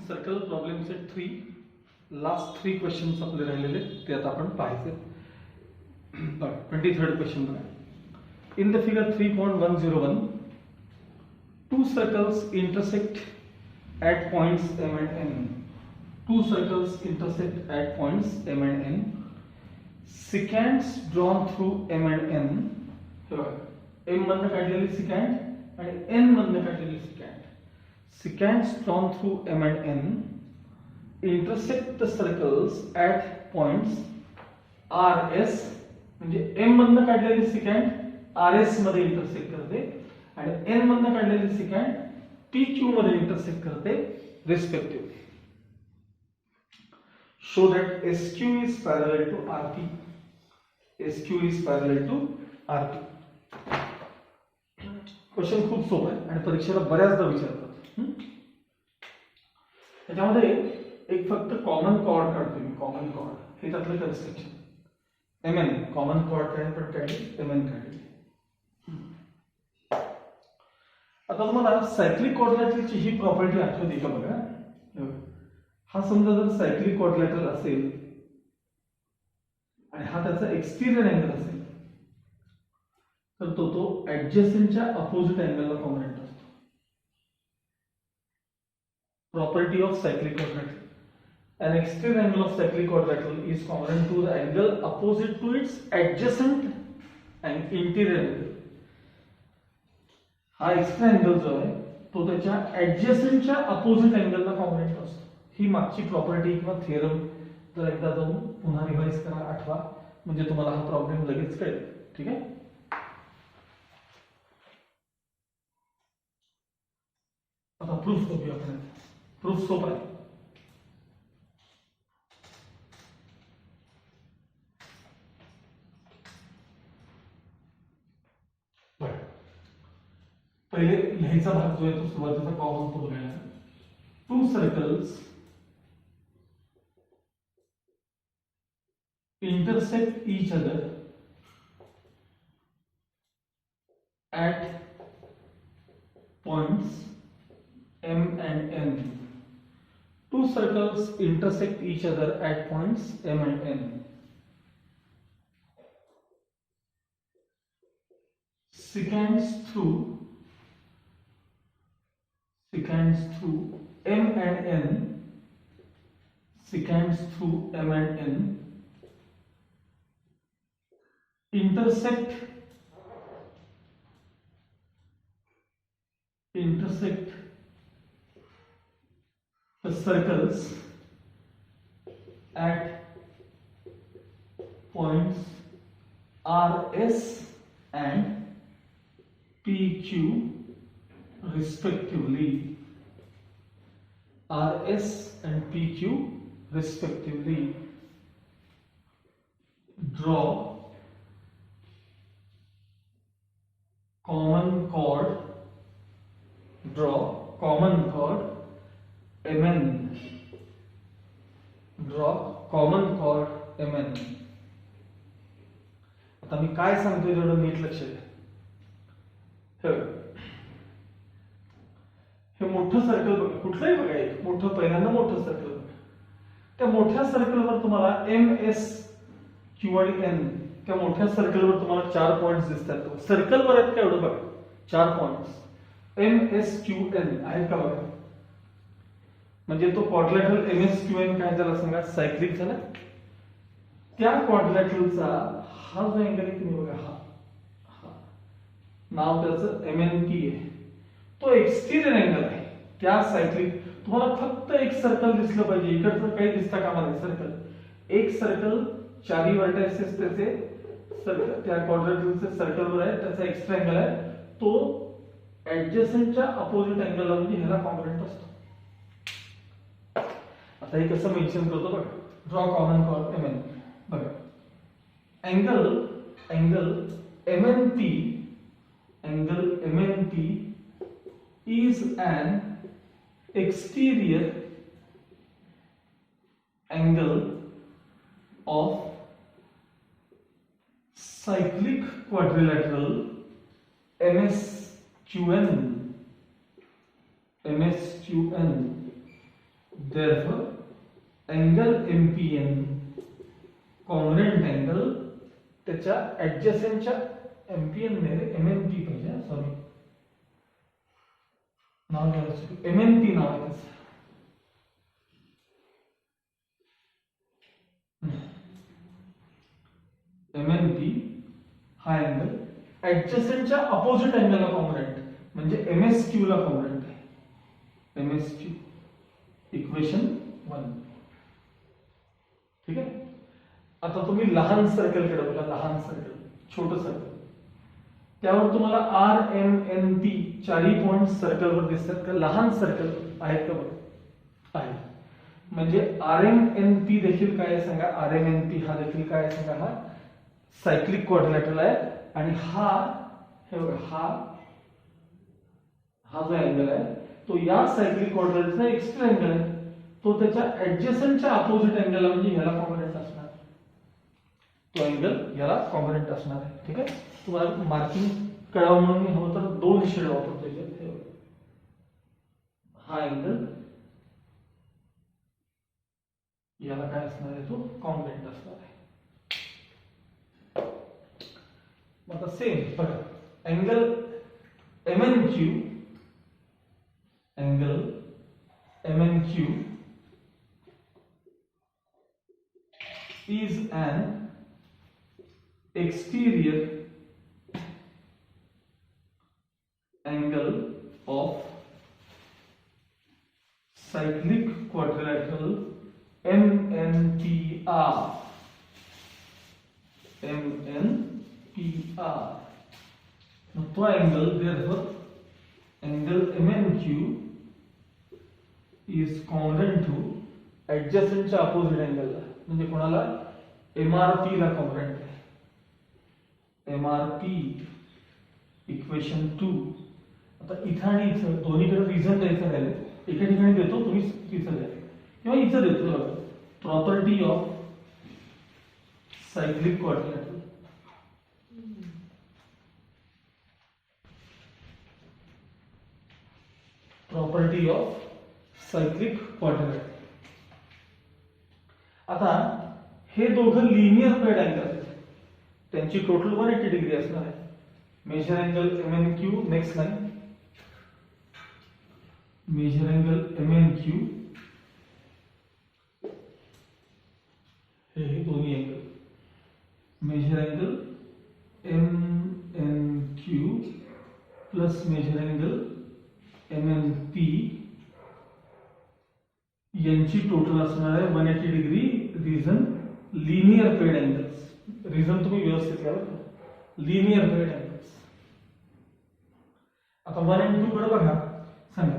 Circle problem set 3 last 3 questions आपले राहिलेले ते आता आपण पाहायचे. 23rd क्वेश्चन बघा. In the figure 3.101 two circles intersect at points M and N. Two circles intersect at points M and N. Secants drawn through M and N. M मधनं काढलेली secant आणि N मधनं काढलेली secant. Secants drawn through M and N intersect the circles at points R, S. म्हणजे M मधनं काढलेली secant R, S मध्ये intersect करते आणि N मधनं काढलेली secant P, Q मध्ये इंटरसेक्ट करते respectively. Show that SQ is parallel to RP. SQ is parallel to RP. Question खूप सोपं आहे आणि परीक्षेला बऱ्याचदा विचारतात. त्याच्यामध्ये एक फक्त कॉमन कॉर्ड काढतो मी. कॉमन कॉर्ड हे त्यातलं कन्स्ट्रक्शन. MN कॉमन कॉर्ड काय पण काढली, MN काढली. आता तुम्हाला सायक्लिक क्वाड्रिलॅटरलची ही प्रॉपर्टी आठवते का बघा. हा समजा जर सायक्लिक क्वाड्रिलॅटरल असेल आणि हा त्याचा एक्सटिरियर अँगल असेल तर तो ऍडजसेंटच्या अपोजिट अँगलला कॉम्पोनेंट असतो. Property of cyclic quadrilateral. An exterior angle of cyclic quadrilateral is congruent to the angle opposite to its adjacent and interior angle. हा एक्स्ट्रा अँगल जो आहे तो त्याच्या ऍडजसेंटच्या अपोजिट अँगलला कॉम्पोनेंट असतो. ही मागची प्रॉपर्टी किंवा थिअरम जर एकदा जाऊन पुन्हा रिवाइज करा, आठवा, म्हणजे तुम्हाला हा प्रॉब्लेम लगेच कळेल. ठीक आहे. आता प्रूफ बघूया आपण. प्रूफ सोपा आहे. पहिले लिहायचा भाग जो आहे तो सुरुवातीचा कॉमन तो बघायला. To circles intersect each other at points M and N. Two circles intersect each other at points M and N. Secants through M and N. Secants through M and N intersect the circles at points R, S and P, Q respectively. R, S and P, Q respectively. Draw common chord MN. Draw common chord MN. आता मी काय सांगतोय थोडं नीट लक्ष द्या. हे मोठं circle बघा, कुठलंही बघा, एक मोठं पहिल्यांदा मोठं सर्कल बघा. त्या मोठ्या सर्कलवर तुम्हाला MS, Q आणि N, त्या मोठ्या सर्कलवर तुम्हाला 4 पॉइंट्स दिसतात. सर्कलवर आहेत का एवढं बघा, 4 पॉइंट्स MSQN आहेत का बघा. म्हणजे तो क्वाड्रिलॅटरल MSQN काय झाला सांगा, सायक्लिक झाला. त्या क्वाड्रिलॅटरलचा हा जो अँगल आहे तुम्ही बघा, हा नाव त्याचं MNP आहे. तो एक्सटिरियर अँगल आहे त्या सायक्लिक. तुम्हाला फक्त एक सर्कल दिसलं पाहिजे, इकडचं काही दिसता कामा नाही. सर्कल, एक सर्कल, चारही व्हर्टायसेस त्याचे सर्कल त्या क्वाड्रिलॅटरलचे सर्कलवर आहे, त्याचा एक्स्ट्रा अँगल आहे. तो ऍडजसेंटच्या अपोजिट अँगलला म्हणजे ह्याला कॉम्पोनेंट असतो. आता हे कसं मेन्शन करतो बघा. Draw common chord MN. बघा, angle MNP is an exterior angle of cyclic quadrilateral MSQN Therefore angle MPN congruent angle त्याच्या ऍडजसेंटच्या MPN ने MNP पाहिजे, सॉरी नाव घ्यायचं MNP नाव आहे त्याचं. MNP हा अँगल ऍडजसेंटच्या अपोजिट अँगलला कॉन्ग्रुएंट म्हणजे MSQ ला कॉन्ग्रुएंट आहे. MSQ equation 1. ठीक आहे. आता तुम्ही लहान सर्कल कडे बघा, लहान सर्कल, छोटं सर्कल, त्यावर तुम्हाला RMNP चारही पॉइंट सर्कलवर दिसतात का? लहान सर्कल आहेत का? बघा आहे. म्हणजे RMNP देखील काय आहे सांगा? RMNP हा देखील काय आहे सांगा? हा सायक्लिक क्वाड्रिलॅटरल आहे. आणि हा हे बघा, हा जो अँगल आहे तो या सायक्लिक क्वाड्रिलॅटरचा एक्स्ट्रा अँगल आहे. तो त्याच्या ऍडजसेंटच्या अपोजिट अँगलला म्हणजे ह्याला कॉन्ग्रुएंट असणार. तो अँगल याला कॉन्ग्रुएंट असणार आहे. ठीक आहे. तुम्हाला मार्किंग कळावं म्हणून मी हवं तर 2 शेड वापरतो याच्यात. हा अँगल याला काय असणार आहे? तो कॉन्ग्रुएंट असणार आहे. आता सेम बघा, angle MNQ, angle MNQ is an exterior angle of cyclic quadrilateral MNPR. मग तो angle, therefore angle MNQ is congruent to adjacentच्या अपोजिट अँगलला म्हणजे कोणाला? MRP ला कॉन्ग्रुएंट आहे. MRP equation 2. आता इथं आणि इथं दोन्हीकडे रिझन द्यायचं राहिले. एका ठिकाणी देतो, तुम्ही तिथं द्या किंवा इथं देतो. Property of cyclic quadrilateral. Property of cyclic quadrilateral. आता हे दोघं लिनियर पेड अँगल आहेत. त्यांची टोटल 180 डिग्री असणार आहे. Measure angle MNQ, next line, measure angle MNQ, हे दोन्ही angle, measure angle MNQ plus measure angle MNP यांची टोटल असणार आहे 180 degree. Reason linear pair angles. Reason तुम्ही व्यवस्थित घ्या, लिनियर पेड अँगल्स. आता 1 आणि 2 कडे बघा, सांगा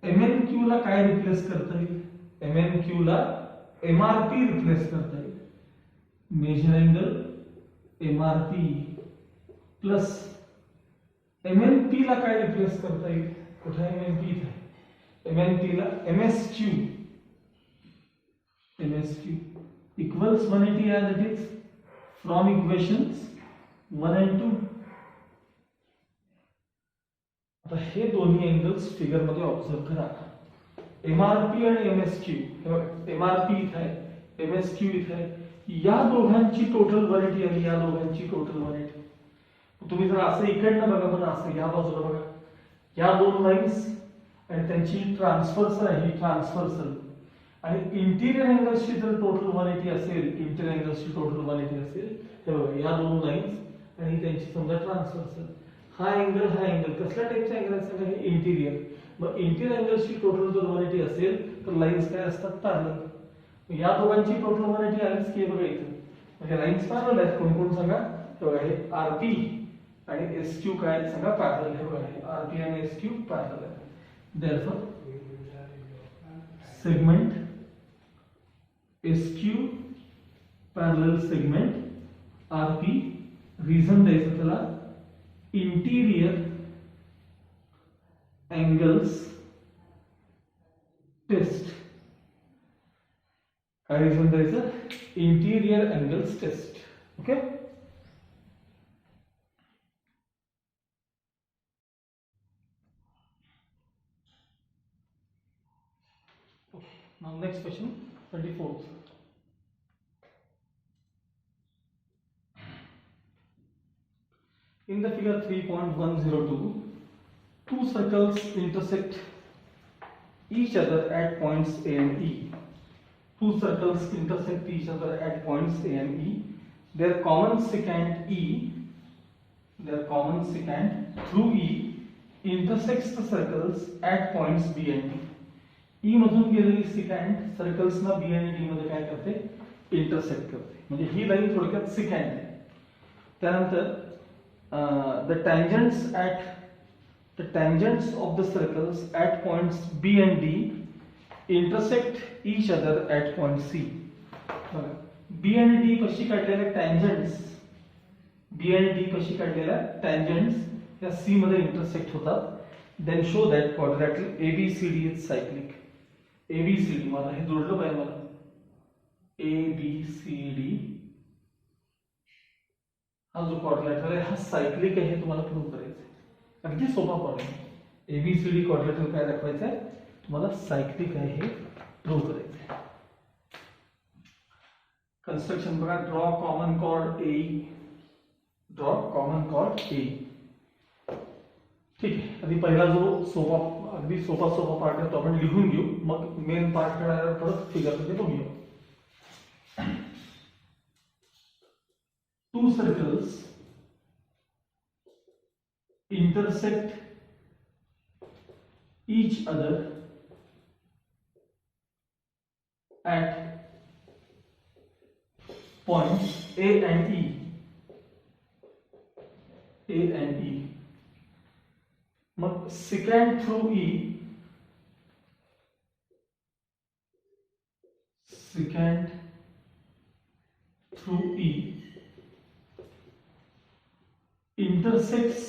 MNQ ला काय रिप्लेस करता येईल? MNQ ला MRP रिप्लेस करता येईल. Measure angle MRP plus MNP ला काय रिप्लेस करता येईल? कुठे आहे MNP? इथे. MNP ला MSQ equals 180 as it is from equations 1 and 2. आता हे दोन्ही अँगल्स फिगर मध्ये ऑब्झर्व करा. MRP आणि MSQ, MRP इथे आहे, MSQ इथे आहे. या दोघांची टोटल 180 आणि या दोघांची टोटल 180. तुम्ही जर असं इकडनं बघा, बरं असं या बाजूला बघा, या दोन लाईन्स आणि त्यांची ट्रान्सफर्सल आहे, ट्रान्सफर्सल. आणि इंटिरियर अँगल्सची जर टोटल 180 असेल, इंटिरियर अँगल्सची टोटल 180 असेल, हे बघा या दोन लाईन्स आणि त्यांची समजा ट्रान्सफर्सल. हा अँगल कसल्या टाइपचा अँगल असेल? हे इंटिरियर. मग इंटिरियर अँगल्सची टोटल जर 180 असेल तर लाईन्स काय असतात? पॅरलल. या दोघांची टोटल 180 आलीच की बघा इथे, म्हणजे लाईन्स पॅरलल आहेत. कोण कोण सांगा? हे बघा, हे RP आणि SQ काय सांगा? पॅरलल. हे बघा, हे RP आणि SQ पॅरलल आहे. Therefore segment SQ parallel segment RP. Reason द्यायचं त्याला इंटिरियर अँगल्स टेस्ट. काय रिझन द्यायचं? Interior angles test. Okay. Now next question, 24th. In the figure 3.102, two circles intersect each other at points A and E. Two circles intersect each other at points A and E. Their common secant E, through E intersects the circles at points B and D. E मधून गेलेली सिकॅन्ड सर्कल्सना बी आणि D मध्ये काय करते, intersect करते. म्हणजे ही line थोडक्यात सिकॅन्ड आहे. त्यानंतर the tangents of the circles at points B and D intersect each other at point C. बघा, B आणि D कशी काढलेल्या tangents, B आणि D कशी काढलेल्या tangents या C मध्ये इंटरसेक्ट होतात. Then show that quadrilateral ABCD is cyclic. ABCD मला हे जोडलं पाहिजे, मला ABCD हा जो क्वाड्रिलॅटरल आहे हा सायक्लिक आहे हे तुम्हाला प्रूव्ह करायचं आहे. अगदी सोपा प्रॉब्लेम. ABCD क्वाड्रिलॅटरल काय दाखवायचं आहे तुम्हाला, सायक्लिक आहे हे प्रूव्ह करायचं आहे. कन्स्ट्रक्शन बघा, ड्रॉ कॉमन कॉर्ड AE, ठीक आहे. आधी पहिला जो अगदी सोपा पार्ट आहे तो आपण लिहून घेऊ, मग मेन पार्ट करायला परत फिगरमध्ये बघूया. Two circles intersect each other at points A and E. मग secant through E intersects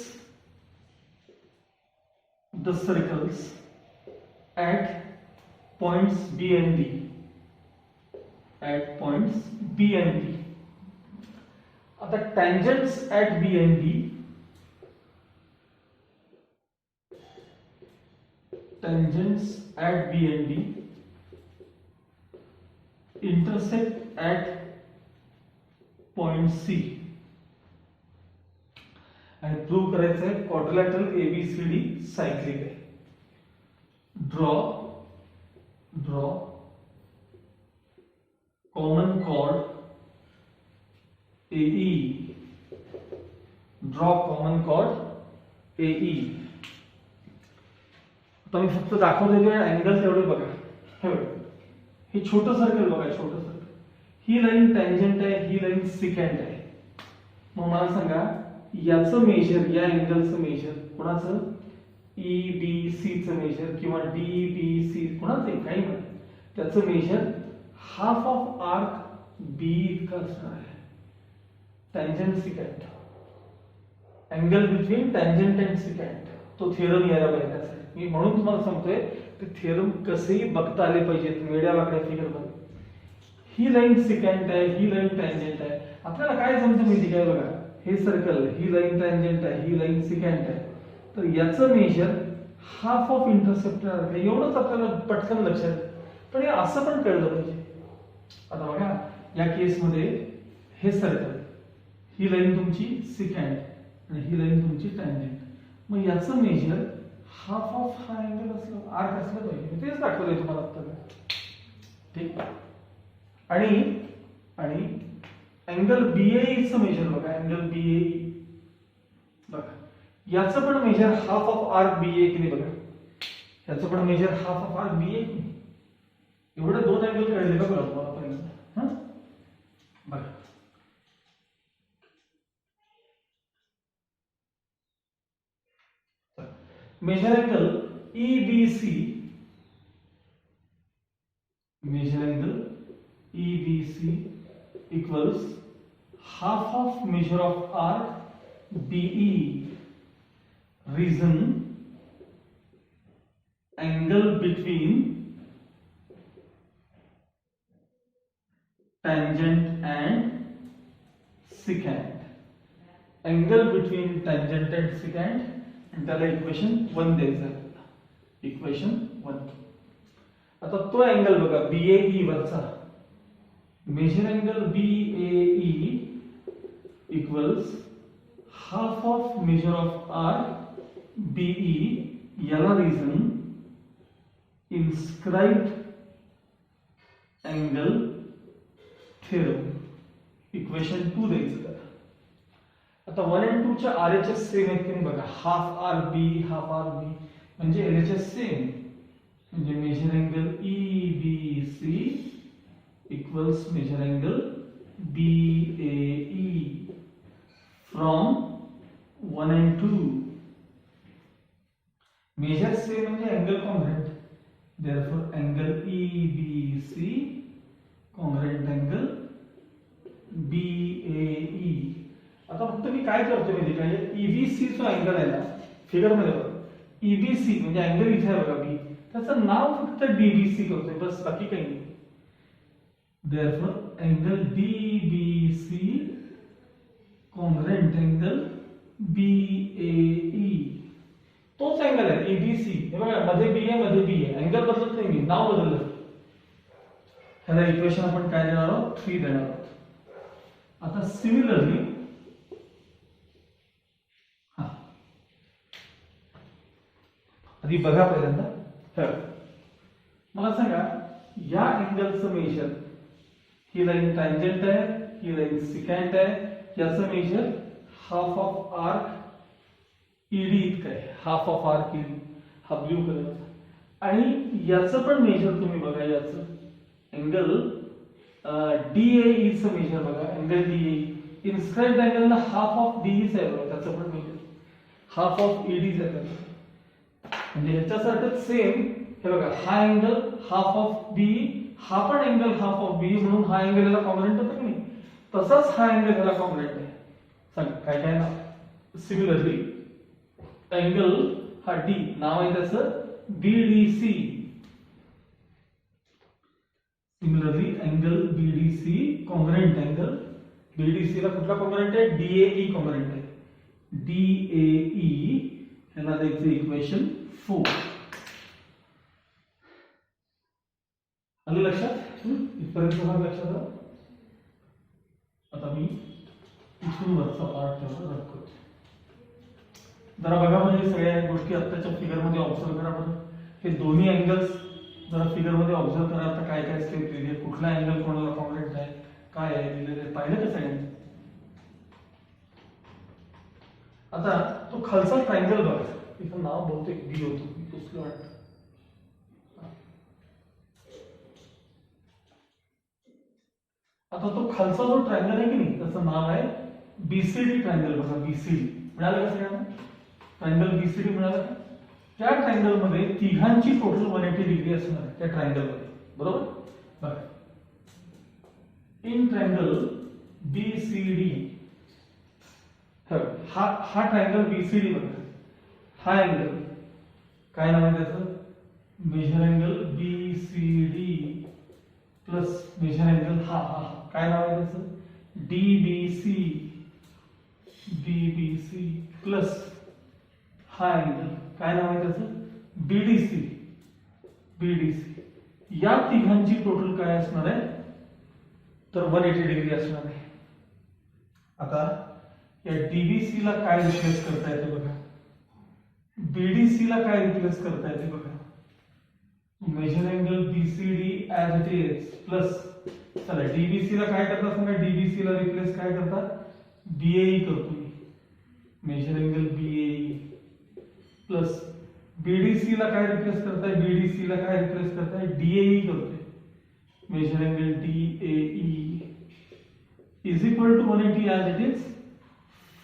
the circles at points B and D. The tangents at B and D intersect at point C. आणि prove करायचं आहे quadrilateral ABCD cyclic आहे. Draw common chord AE. आता मी फक्त दाखवलेले angle तेवढे बघा. हे छोटं सर्कल बघा, छोटं सर्कल. ही लाईन टँजंट आहे, ही लाईन सिकॅन्ट आहे. मग मला सांगा याचं मेजर, या अँगलचं मेजर कोणाचं, EBC चं मेजर किंवा DBC कोणाचं काही नाही, त्याचं measure half of arc B इतका असणार आहे. Tangent secant, angle between tangent and secant, तो थिअरम यायला पाहिजे. त्यासाठी मी म्हणून तुम्हाला सांगतोय ते थिअरम कसेही बघता आले पाहिजेत वेड्या वाकड्या फिगरमध्ये. ही लाईन सिकॅन्ट आहे, ही लाईन टँजंट आहे. आपल्याला काय जमतं माहिती काय बघा, हे सर्कल, ही लाईन टँजंट आहे, ही लाईन सिकॅन्ट आहे, तर याचं मेजर हाफ ऑफ इंटरसेप्टर आहे. एवढंच आपल्याला पटकन लक्षात. पण हे असं पण कळलं पाहिजे. आता बघा या केसमध्ये हे सर्कल, ही लाईन तुमची सिकॅन्ट आणि ही लाईन तुमची टँजंट. मग याचं मेजर हाफ ऑफ हा अँगल असलं, आर्क असलं पाहिजे. तेच दाखवलंय तुम्हाला आता. ठीक. आणि अँगल BAE चं मेजर बघा, अँगल BAE बघा, याचं पण measure half of arc BA की नाही बघा, याचं पण measure half of arc BA की नाही. एवढे दोन अँगल कळले का बघा तुम्हाला पहिल्यांदा. बघा measure angle EBC, equals half of measure of arc BE. Reason, angle between tangent and secant. Angle between tangent and secant, and त्याला इक्वेशन 1 द्यायचं आहे. इक्वेशन 1. आता तो अँगल बघा BAE वरचा measure angle BAE equals half of measure of RBE, याला reason inscribed angle theorem, equation 2 द्यायचं त्याला. आता 1 आणि 2 च्या RHS सेम आहेत की नाही बघा, हाफ RB हाफ RB म्हणजे LHS सेम, म्हणजे measure angle EBC equals measure angle BAE from 1 and 2. Measure same म्हणजे angle congruent, therefore angle EBC congruent angle BAE. आता फक्त मी काय करतो माहिती का, EBC जो अँगल आहे ना फिगर मध्ये बघा, EBC म्हणजे अँगल इथे आहे बघा B, त्याचं नाव फक्त DBC करतोय बस, बाकी काही नाही. therefore angle DBC congruent angle BAE. तोच अँगल आहे EBC, हे बघा मध्ये बी आहे मध्ये बी आहे, अँगल बदलत नाही मी, नाव बदललं. ह्याला इक्वेशन आपण काय देणार आहोत, 3 देणार आहोत. आता सिमिलरली आधी बघा पहिल्यांदा, मला सांगा या अँगलचं मेजर, ही लाईन टँजंट आहे, ही लाईन सिकॅन्ट आहे, याचं measure half of arc ED इतकं आहे, हाफ ऑफ आर्क ED, हा ब्ल्यू कलरचा. आणि याचं पण मेजर तुम्ही बघा, याचं अँगल DAE चं मेजर बघा, अँगल DAE इन्स्क्राइब्ड अँगलला हाफ ऑफ DE च आहे बघा, त्याचं पण मेजर हाफ ऑफ ED च आहे. म्हणजे ह्याच्यासारखं सेम, हे बघा हा अँगल हाफ ऑफ BE, हा पण अँगल हाफ ऑफ BE, म्हणून हा अँगल याला कॉन्ग्रुएंट होतो की नाही, तसाच हा अँगल याला कॉन्ग्रुएंट आहे. सांग काय काय ना. सिमिलरली अँगल हा D नाव आहे त्याचं BDC, similarly angle BDC congruent angle, BDC ला कुठला कॉन्ग्रुएंट आहे, DAE कॉन्ग्रुएंट आहे. DAE याला द्यायचं इक्वेशन 4. आलं लक्षात, इथपर्यंत भाग लक्षात आला. आता मी इथून वरचा पार्ट तेवढा रद्द करतो. जरा बघा म्हणजे सगळ्या गोष्टी आत्ताच्या फिगर मध्ये ऑब्झर्व करा बरं. हे दोन्ही अँगल्स जरा फिगर मध्ये ऑब्झर्व करा. आता काय काय स्टेप दिली, कुठला अँगल कोणाला कॉन्ग्रुएंट आहे, काय आहे दिलेलं, पाहिलं का सगळ्यांनी. आता तो खालचा ट्रायंगल बघा, इथं नाव बहुतेक बी होतं, मी पुसलं वाटतं. आता तो खालचा जो ट्रायंगल आहे की नाही, त्याचं नाव आहे BCD ट्रायंगल. बघा BCD मिळालं का सगळ्यांना, ट्रायंगल BCD मिळालं का. त्या ट्रायंगल मध्ये तिघांची टोटल 180 डिग्री असणार आहे त्या ट्रायंगल मध्ये, बरोबर. बघा इन ट्रायंगल BCD, हा ट्रायंगल BCD बघा, हा अँगल काय नाव आहे त्याचं, measure angle BCD plus measure angle हा काय नाव आहे त्याचं, DBC, BBC प्लस हा अँगल काय नाव आहे त्याचं, BDC, BDC. या तिघांची टोटल काय असणार आहे, तर 180 डिग्री असणार आहे. आता या DBC ला काय रिप्लेस करता येते बघा, BDC ला काय रिप्लेस करता येते बघा, measure angle BCD as it is plus, चला DBC ला काय करता सांगा, DBC ला रिप्लेस काय करता, BAE करतो मी, measure angle BAE plus BDC ला काय रिप्लेस करताय, BDC ला काय रिप्लेस करताय, DAE करतोय, measure angle DAE is equal to 180 as it is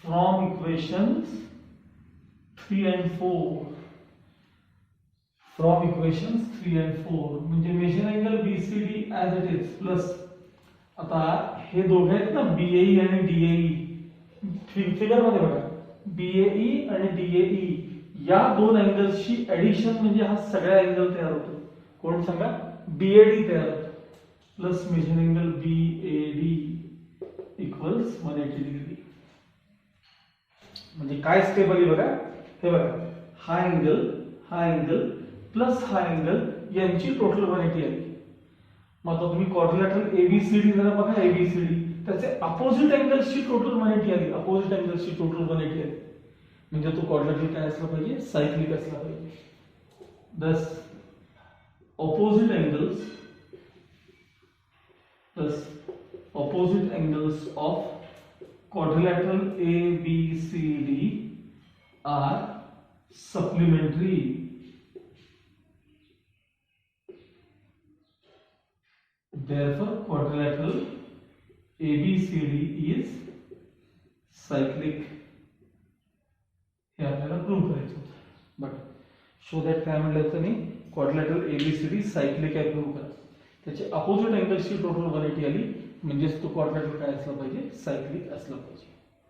from equations 3 and 4. From equations 3 and 4 म्हणजे measure angle BCD as it is plus, आता हे दोघे आहेत ना BAE आणि DAE, फिगर मध्ये बघा BAE आणि DAE या दोन अँगल्सची ऍडिशन म्हणजे हा सगळा अँगल तयार होतो. कोण सांगा, BAD तयार होतो plus measure angle BAD equals 180 degree. म्हणजे काय स्टेप आली बघा, हे बघा हा अँगल प्लस हा अँगल यांची टोटल 180 आली. मग आता तुम्ही क्वाड्रिलॅटरल एबीसीडी जरा बघा, एबीसीडी त्याचे अपोजिट अँगल्सची टोटल 180 आली, अपोजिट अँगल्सची टोटल 180 आली. म्हणजे तो क्वाड्रिलॅटरल काय असला पाहिजे, सायक्लिक असला पाहिजे. दस opposite angles of quadrilateral ABCD are supplementary. Therefore, quadrilateral ABCD is cyclic. हे आपल्याला प्रूव्ह करायचं होतं. बट शो दॅट काय म्हटलं होतं मी, क्वाड्रिलॅटरल एबीसीडी सायक्लिक आहे प्रूव्ह करा. त्याचे अपोजिट अँगल्सची टोटल 180 आली, म्हणजेच तो क्वाड्रिलॅटरल काय असला पाहिजे, सायक्लिक असला पाहिजे.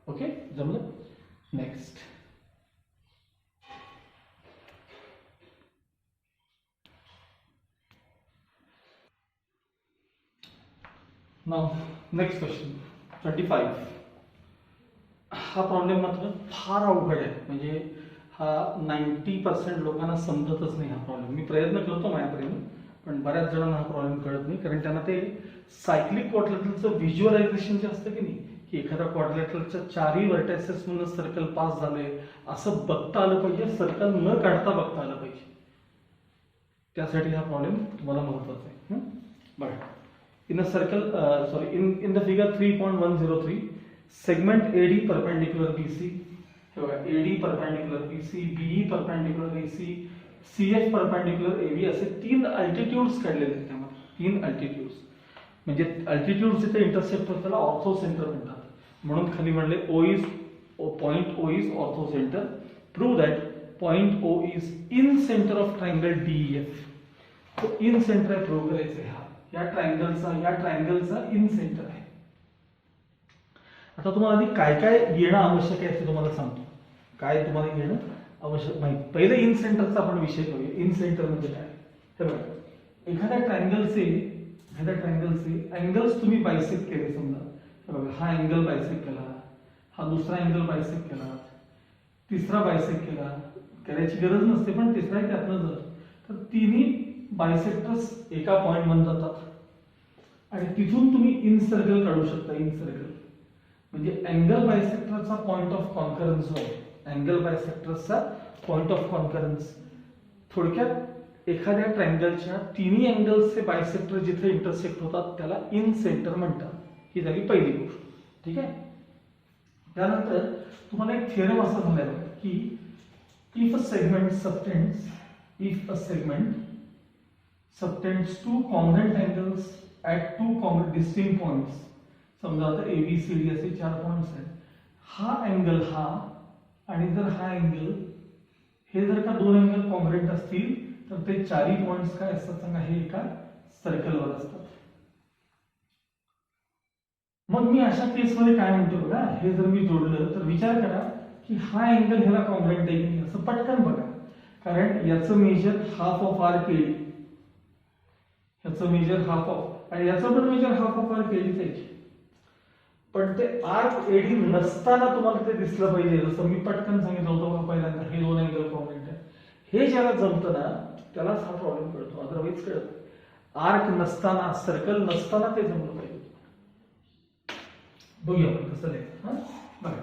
ओके, जमलं. Next now next question 25. हा प्रॉब्लेम मात्र फार अवघड आहे, म्हणजे हा 90% लोकांना समजतच नाही हा प्रॉब्लेम. मी प्रयत्न करतो माझ्यापर्यंत, पण बऱ्याच जणांना हा प्रॉब्लेम कळत नाही, कारण त्यांना ते सायक्लिक क्वाड्रिलॅटरलचं व्हिज्युअलायझेशन जे असतं की नाही, की एखाद्या क्वाड्रिलॅटरलच्या चारही व्हर्टेक्सेस मधून सर्कल पास झाले असं बघता आलं पाहिजे, सर्कल न काढता बघता आलं पाहिजे. त्यासाठी हा प्रॉब्लेम तुम्हाला महत्वाचा आहे. बघा, in a circle in the figure 3.103 segment AD perpendicular BC, AD perpendicular BC, BE perpendicular AC, CF perpendicular AB असे 3 अल्टिट्यूड्स काढलेले आहेत. त्यामध्ये 3 अल्टिट्यूड्स, म्हणजे अल्टिट्यूड जिथे इंटरसेक्ट होतात त्याला ऑर्थो सेंटर म्हणतात. म्हणून खाली म्हणले point O is ortho centre. Prove that point O is in center of triangle DEF. तो इन सेंटर आहे, प्रूव्ह करायचं आहे. या ट्रायंगलचा इन सेंटर आहे. आता तुम्हाला आधी काय काय येणं आवश्यक आहे ते तुम्हाला सांगतो. काय तुम्हाला येणं आवश्यक माहिती. पहिले इन सेंटरचा आपण विषय करूया. इन सेंटर म्हणजे काय, हे बघा, एखाद्या ट्रायंगलचे अँगल्स तुम्ही बायसेक्ट केले. समजा हे बघा, हा अँगल बायसेक्ट केला, हा दुसरा अँगल बायसेक्ट केला, तिसरा बायसेक्ट केला, करायची गरज नसते, पण तिसरा त्यातनं जर तर तिन्ही बायसेक्टर्स एका पॉइंट मध्ये जातात आणि तिथून तुम्ही इन सर्कल काढू शकता. इन सर्कल म्हणजे अँगल बायसेक्टरचा पॉइंट ऑफ कॉन्करन्स जो आहे, अँगल बायसेक्टरचा पॉइंट ऑफ कॉन्करन्स. थोडक्यात एखाद्या ट्रायंगलच्या तिन्ही अँगल्सचे बायसेक्टर जिथे इंटरसेक्ट होतात त्याला इन सेंटर म्हणतात. ही झाली पहिली गोष्ट. ठीक आहे. त्यानंतर तुम्हाला एक थिअरम असा झालेला आहे की if a segment subtends two congruent angles at two distinct points. समजा आता ABCD असे 4 पॉइंट्स आहेत. हा अँगल हा आणि जर हा अँगल हे जर का 2 अँगल कॉन्ग्रुएंट असतील तर ते चारही पॉइंट्स काय असतात सांगा, हे एका सर्कलवर असतात. मग मी अशा केसमध्ये काय म्हणतो बघा, हे जर मी जोडलं तर विचार करा की हा अँगल ह्याला कॉन्ग्रुएंट आहे की नाही असं पटकन बघा. कारण याचं मेजर हाफ ऑफ आर केली, याचं मेजर हाफ ऑफ, आणि याचं पण मेजर हाफ ऑफ आर केलीच आहे. पण ते आर्क एडी नसताना तुम्हाला ते दिसलं पाहिजे. जसं मी पटकन सांगितलं होतं पहिल्यांदा, हे 2 अँगल कॉन्ग्रुएंट आहे. हे ज्याला जमतं ना त्यालाच हा प्रॉब्लेम कळतो, अदरवाईज कळत. आर्क नसताना, सर्कल नसताना ते जमलं पाहिजे. बघूया आपण कसं लिहायचं. हा बघा,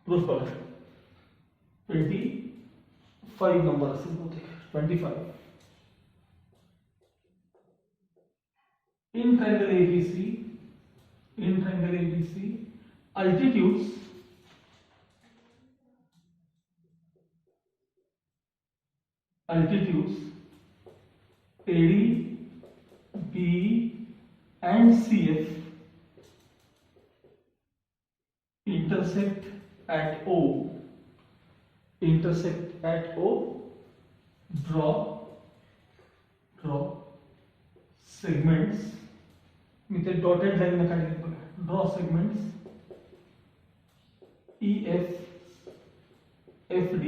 प्रूफ बघा. 25 नंबर असेल बहुतेक. 25 in triangle ABC altitudes AD, BE and CF intersect at O. Draw segments. मी ते डॉटेड लाईन ने काढले बघा. Draw segments EF, FD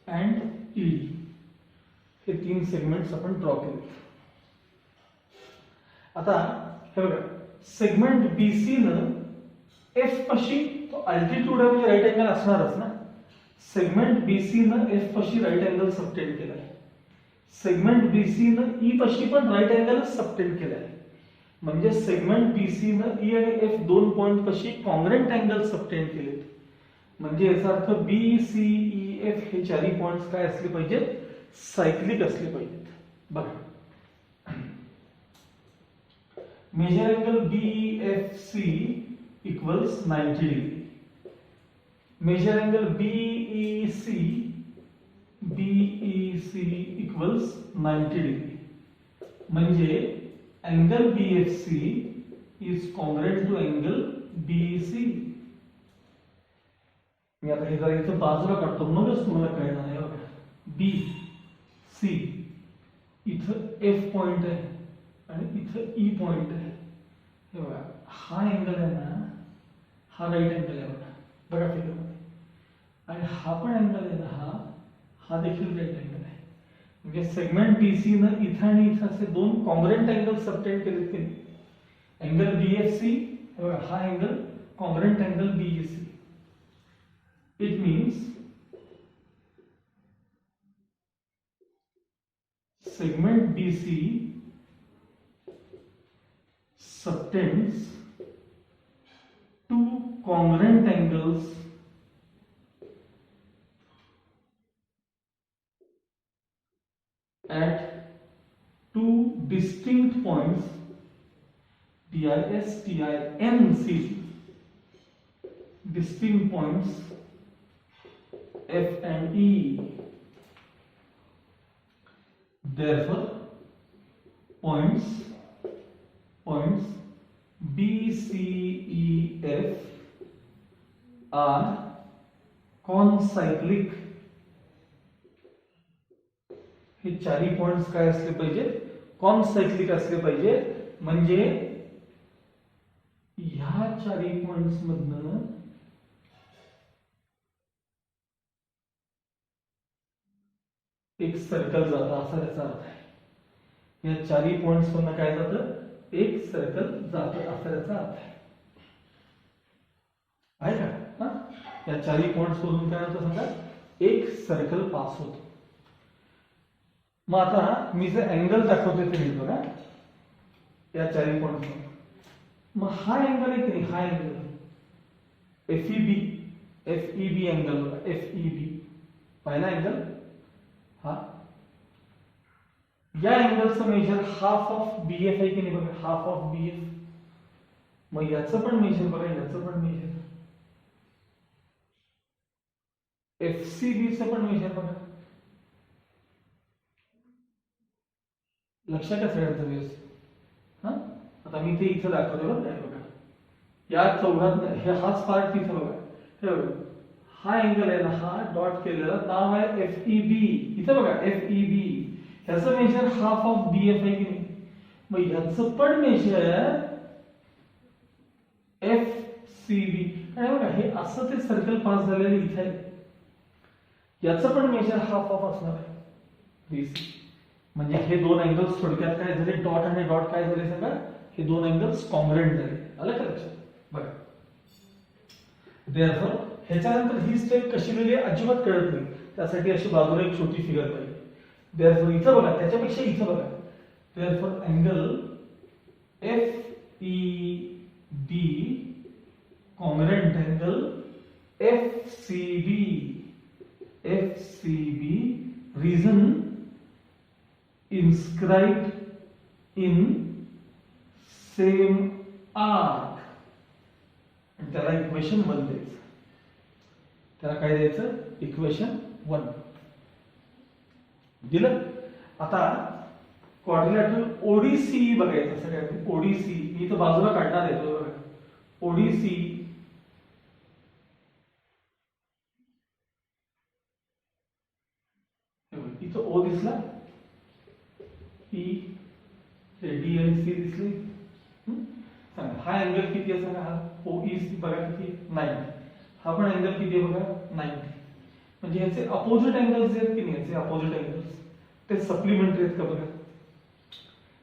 and ED. हे 3 सेगमेंट्स आपण ड्रॉ केले. आता हे बघा, सेगमेंट BC न F पाशी अल्टिट्यूड आहे म्हणजे राईट अँगल असणारच ना. सेगमेंट बीसी न एफ पाशी राईट अँगल सबटेंड केलाय, सेगमेंट बीसी न ई पाशी पण राईट अँगल सबटेंड केलाय, म्हणजे सेगमेंट बीसी न ई आणि एफ दोन पॉइंट पाशी कॉन्ग्रंट अँगल सबटेंड केलेत. म्हणजे याचा अर्थ बी सी ई एफ हे चारही पॉइंट्स काय असले पाहिजेत, सायक्लिक असले पाहिजेत. बघा, measure angle BEFC equals 90 degree, measure angle BEC equals 90 degree, म्हणजे angle BFC is congruent to angle BEC. मी आता हे जरा इथं बाजूला काढतो मगच तुम्हाला कळणार आहे. बघा, बी सी इथं एफ पॉइंट आहे आणि इथं ई पॉइंट आहे. हे बघा, हा अँगल आहे ना, हा राईट अँगल आहे. बघा फिगरमध्ये, आणि हा पण अँगल आहे ना, हा देखील राईट अँगल आहे. म्हणजे सेगमेंट बीसी न इथं आणि इथं असे दोन कॉन्ग्रंट अँगल सबटेंड केलेत की नाही. अँगल बीएफसी, बघा हा angle congruent angle BAC. It means segment BC subtends two congruent angles at two distinct points DIS, TIN, C, distinct points F and E. Therefore, points B, C, E, F are concyclic. हे चारही points काय असले पाहिजे, कॉनसायक्लिक असले पाहिजे. म्हणजे ह्या चारही पॉइंट्स मधनं एक सर्कल जातं, असा त्याचा अर्थ आहे. या चारही पॉइंट्स मधनं काय जातं, एक सर्कल जातं, असा त्याचा अर्थ आहे का. या चारही पॉइंट्स मधून काय होतं सांगा, एक सर्कल पास होतो. मग आता मी जे अँगल दाखवते ते बघा, या चारही पॉइंट्स मधून. मग हा अँगल आहे की नाही, हा अँगल एफईबी अँगल बघा, एफईबी पहिला अँगल. हा या अँगलचं मेजर हाफ ऑफ बीएफ आहे की नाही बघा, हाफ ऑफ बीएफ. मग याचं पण मेजर बघा, याचं पण मेजर, एफसीबीचं पण मेजर बघा. लक्षात का सगळ्यांचं व्यवस्थित. आता मी ते इथं दाखवतो बघा, या चौघात हाच पार्ट तिथं बघा. हे बघा, हा अँगल आहे ना, हा डॉट केलेला नाव आहे एफईबी. इथं बघा एफईबी, ह्याचं मेजर हाफ ऑफ बीएफ आहे की नाही. मग ह्याचं पण मेजर एफसीबी. आणि बघा हे असं ते सर्कल पास झालेलं इथे आहे, याचं पण मेजर हाफ ऑफ असणार आहे बीसी. म्हणजे हे दोन अँगल्स थोडक्यात काय झाले, डॉट आणि डॉट काय झाले सांगा, हे दोन अँगल्स कॉन्ग्रंट झाले. आलं का लक्षात. बघा, देअरफॉर ह्याच्यानंतर ही स्टेप कशी लिहिली अजिबात कळत नाही, त्यासाठी अशी बाजूला एक छोटी फिगर पाहिजे. देअरफॉर इथं बघा, त्याच्यापेक्षा इथं बघा. Therefore angle FEB congruent angle FCB. Reason inscribed in same arc. त्याला इक्वेशन 1 द्यायचं. त्याला काय द्यायचं, इक्वेशन 1 दिलं. आता क्वाड्रिलॅटरल ओडीसी बघायचं सगळ्यात. ओडीसी मी इथं बाजूला काढणार आहे बघा. ओडीसी इथं ओ दिसला, ई डी आणि सी दिसले. सांगा हा अँगल किती आहे सांगा, हा ओ ई सी बघा किती, 90. हा पण अँगल किती आहे बघा, 90. म्हणजे याचे अपोजिट अँगल्स जे आहेत की नाही, याचे अपोजिट अँगल्स ते सप्लिमेंटरी आहेत का बघा.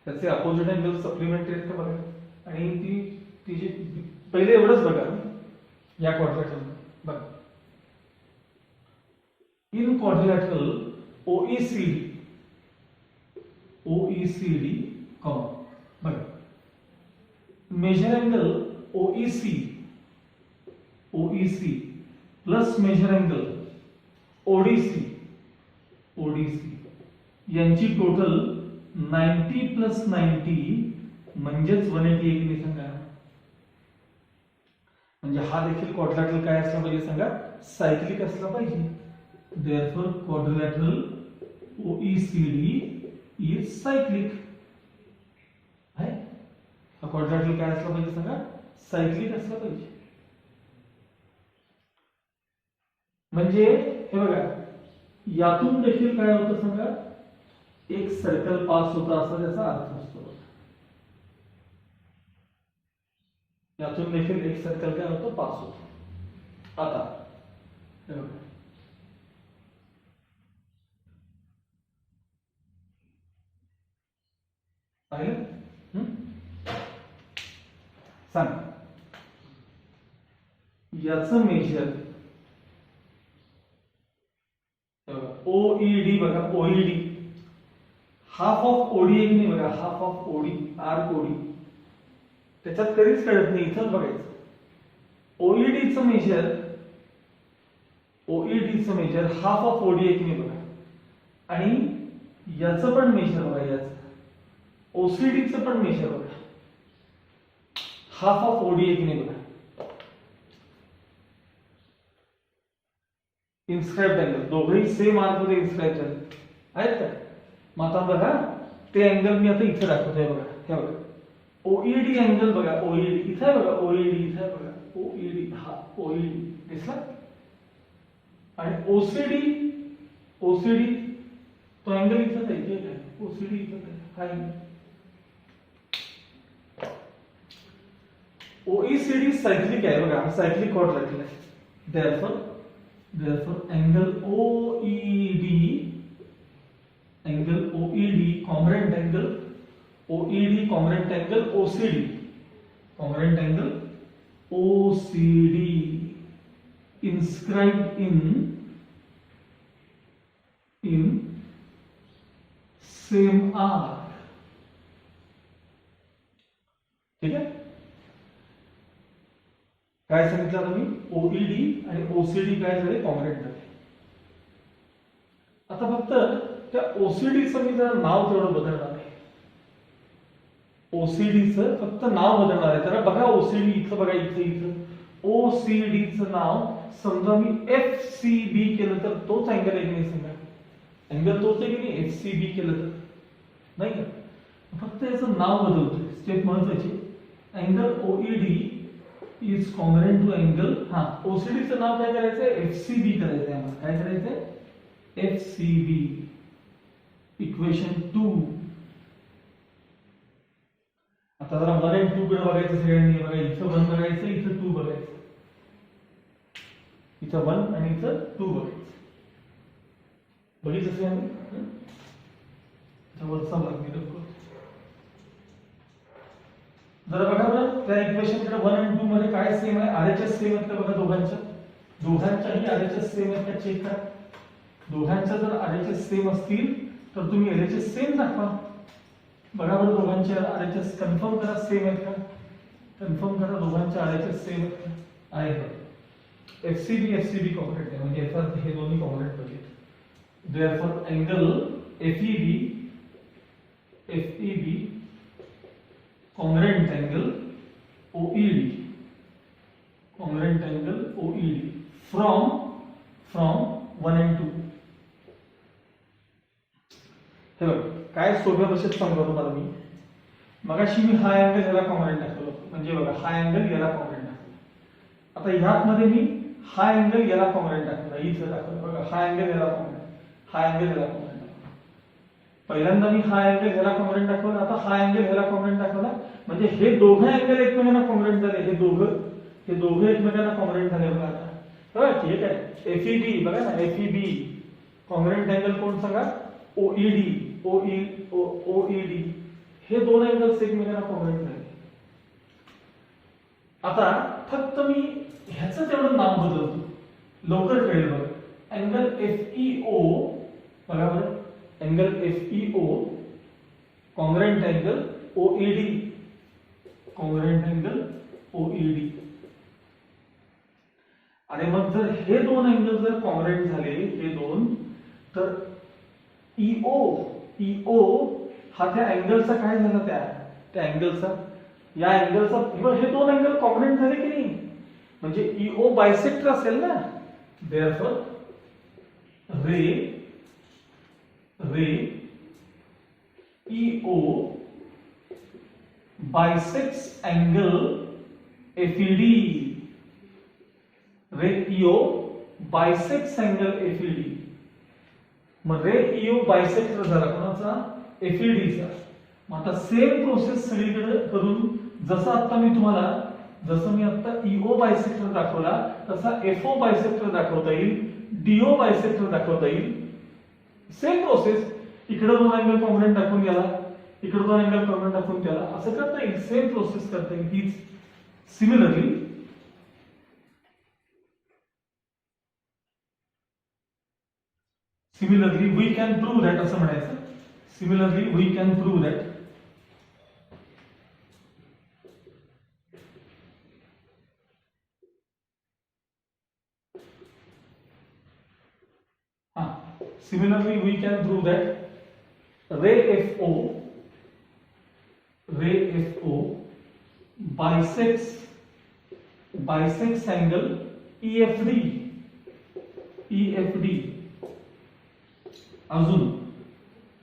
त्याचे अपोजिट अँगल्स सप्लिमेंटरी आहेत का बघा. आणि ती जी पहिले एवढंच बघा, या क्वाड्रिलॅटरल बघा, इन क्वाड्रिलॅटरल ओईसीडी कॉमा बघा, measure angle OEC plus measure angle ODC यांची टोटल 90 प्लस 90 म्हणजेच 180 आहे की नाही सांगा. म्हणजे हा देखील क्वाड्रिलॅटरल काय असला पाहिजे सांगा, सायक्लिक असला पाहिजे. Therefore quadrilateral OECD is cyclic आहे. हा क्वाड्रिलॅटरल काय असला पाहिजे सांगा, सायक्लिक असला पाहिजे. म्हणजे हे बघा, यातून देखील काय होतं सांगा, एक सर्कल पास होता असा त्याचा अर्थ असतो. यातून देखील एक सर्कल काय होतो, पास होतो. आता हे बघा, पाहिलं सांग, याचं मेजर ओईडी बघा, ओईडी हाफ ऑफ ओडी आहे की नाही बघा, half of OD arc OD, त्याच्यात कधीच कळत नाही, इथंच बघायचं. ओईडीचं मेजर हाफ ऑफ ओडी आहे की नाही बघा, आणि याचं पण मेजर बघा, याचं ओसीडीचं पण मेजर बघा, हाफ ऑफ ओडी आहे की नाही बघा. इन्स्क्राइब्ड एंगल दोघेही सेम आर्क मध्ये इन्स्क्राइब झाले आहेत का. मग आता बघा, ते अँगल मी आता इथे दाखवतोय बघा, हे बघा ओईडी अँगल बघा, ओईडी इथे आहे बघा, ओईडी इथे आहे बघा, ओईडी हा ओईडी दिसला. आणि ओसीडी तो अँगल इथेच आहे, ठीक आहे, ओसीडी इथेच आहे, काय ओईसीडी सायक्लिक आहे बघा, हा सायक्लिक क्वाड्रिलॅटरल आहे. Therefore angle OED congruent angle OCD inscribed in same arc. ठीक आहे, काय सांगितलं आता मी, ओईडी आणि ओसीडी काय झाले, कॉंग्रुएंट झाले. आता फक्त त्या ओसीडीचं मी जरा नाव तेवढं बदलणार आहे. ओसीडीचं फक्त नाव बदलणार आहे. जरा बघा, ओसीडी इथं बघा, इथं ओसीडीचं नाव समजा मी एफसीबी केलं तर तोच अँगल आहे की नाही सांगा, अँगल तोच आहे की नाही, एफसीबी केलं तर नाही का, फक्त याचं नाव बदलतोय. स्टेप महत्वाची, angle OED is congruent to angle, हा ओसीडीचं नाव काय करायचंय, एफसीबी करायचंय. आम्हाला काय करायचंय, एफसीबी इक्वेशन 2. आता जरा 1 आणि 2 कडे बघायचं सगळ्यांनी बघा, इथं 1 बघायचं, इथं 2 बघायचं, इथं 1 आणि इथं 2 बघायचं. बघितलं सगळ्यांनी, वरचा भाग मी दाखवतो जरा बघा बरं. त्या इक्वेशनकडे 1 आणि 2 मध्ये काय सेम आहे, आरएचएस सेम आहेत का बघा, दोघांच्याही आरएचएस सेम आहेत का चेक करा. दोघांच्या जर आरएचएस सेम असतील तर तुम्ही एलएचएस सेम दाखवा. बघा बरं, दोघांचे आरएचएस कन्फर्म करा, सेम आहेत का, कन्फर्म करा, दोघांचे आरएचएस सेम आहेत का, आहेत. एफसीबी कॉंग्रुएंट आहे, म्हणजे याचा हे दोन्ही कॉंग्रुएंट पाहिजे. Therefore angle FEB congruent angle OED from 1 and 2. हे बघ, काय सोप्या भाषेत सांगतो तुम्हाला मी. मगाशी मी हा अँगल याला कॉंग्रुएंट दाखवला, म्हणजे बघा हा अँगल याला कॉंग्रुएंट दाखवला. आता ह्यात मध्ये मी हा अँगल याला कॉंग्रुएंट दाखवला, इथं दाखवला बघा, हा अँगल याला कॉंग्रुएंट, हा अँगल याला कॉंग्रुएंट. पहिल्यांदा मी हा अँगल ह्याला कॉंग्रुएंट दाखवला, आता हा अँगल ह्याला कॉंग्रुएंट दाखवला, म्हणजे हे दोघं अँगल एकमेकांना कॉंग्रुएंट झाले. हे दोघं एकमेकांना कॉंग्रुएंट झाले बघा. आता बघा, ठीक आहे, एफईबी बघा ना, एफईबी कॉंग्रुएंट अँगल कोण सांगा, ओईडी हे दोन अँगल्स एकमेकांना कॉंग्रुएंट झाले. आता फक्त मी ह्याचं तेवढं नाव बदलतो, लवकर कळेल बघा. अँगल FEO बघा बरं, angle FEO congruent angle OED, congruent angle OED. आणि मग जर हे दोन अँगल जर कॉंग्रॅंट झाले हे दोन, तर EO हा त्या अँगलचा काय झाला, त्या अँगलचा, या अँगलचा, हे दोन अँगल कॉंग्रॅंट झाले की नाही, म्हणजे EO बायसेक्टर असेल ना. देयरफॉर रे EO bisects angle FED. रे EO bisects angle FED. मग रे EO बायसेक्टर झाला कोणाचा, FED चा. मग आता सेम प्रोसेस सगळीकडे करून, जसं आता मी तुम्हाला, जसं मी आता EO बायसेक्टर दाखवला तसा FO बायसेक्टर दाखवता येईल, DO बायसेक्टर दाखवता येईल. सेम प्रोसेस, इकडे दोन अँगल कॉंग्रॅंट दाखवून याला, इकडे दोन अँगल कॉंग्रॅंट दाखवून त्याला, असं करता येईल. सेम प्रोसेस करता येईल हीच. Similarly we can prove that असं म्हणायचं. Similarly we can prove that. Similarly, we can prove that ray FO bisects angle EFD. अजून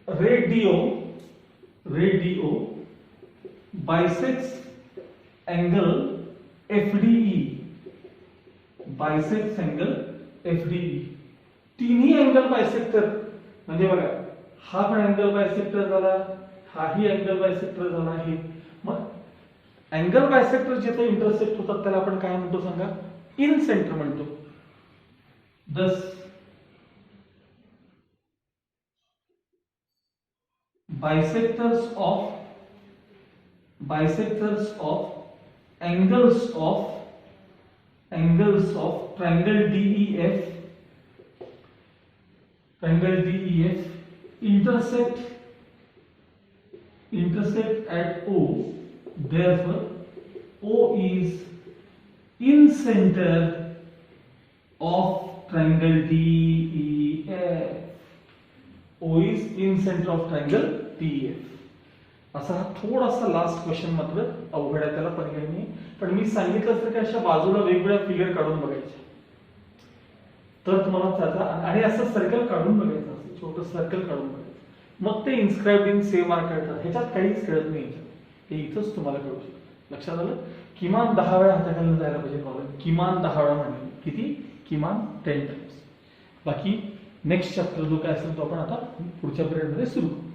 ray DO bisects angle FDE. तिन्ही अँगल बायसेक्टर, म्हणजे बघा हा पण अँगल बायसेक्टर झाला, हाही अँगल बायसेक्टर झाला. हे मग अँगल बायसेक्टर जिथे इंटरसेक्ट होतात त्याला आपण काय म्हणतो सांगा, इन सेंटर म्हणतो. दस bisectors of angles of triangle DEF intersect at O. Therefore O is in center of triangle DEF. O is in center of triangle DEF. असा हा थोडासा लास्ट क्वेश्चन मात्र अवघड आहे, त्याला पर्याय नाही. पण मी सांगितलं तर की अशा बाजूला वेगवेगळ्या फिगर काढून बघायचे, तर तुम्हाला त्याचा, आणि असं सर्कल काढून बघायचं, असं छोटं सर्कल काढून बघायचं. मग ते इन्स्क्राइब्ड इन सेम आर करतात. ह्याच्यात काहीच कळत नाही, हे इथंच तुम्हाला कळू शकतं. लक्षात आलं. किमान 10 वेळा हाताखाली जायला पाहिजे प्रॉब्लेम, किमान 10 वेळा म्हणजे किती, किमान 10 टाइम्स. बाकी नेक्स्ट चॅप्टर जो काय असेल तो आपण आता पुढच्या पिरियडमध्ये सुरू करू.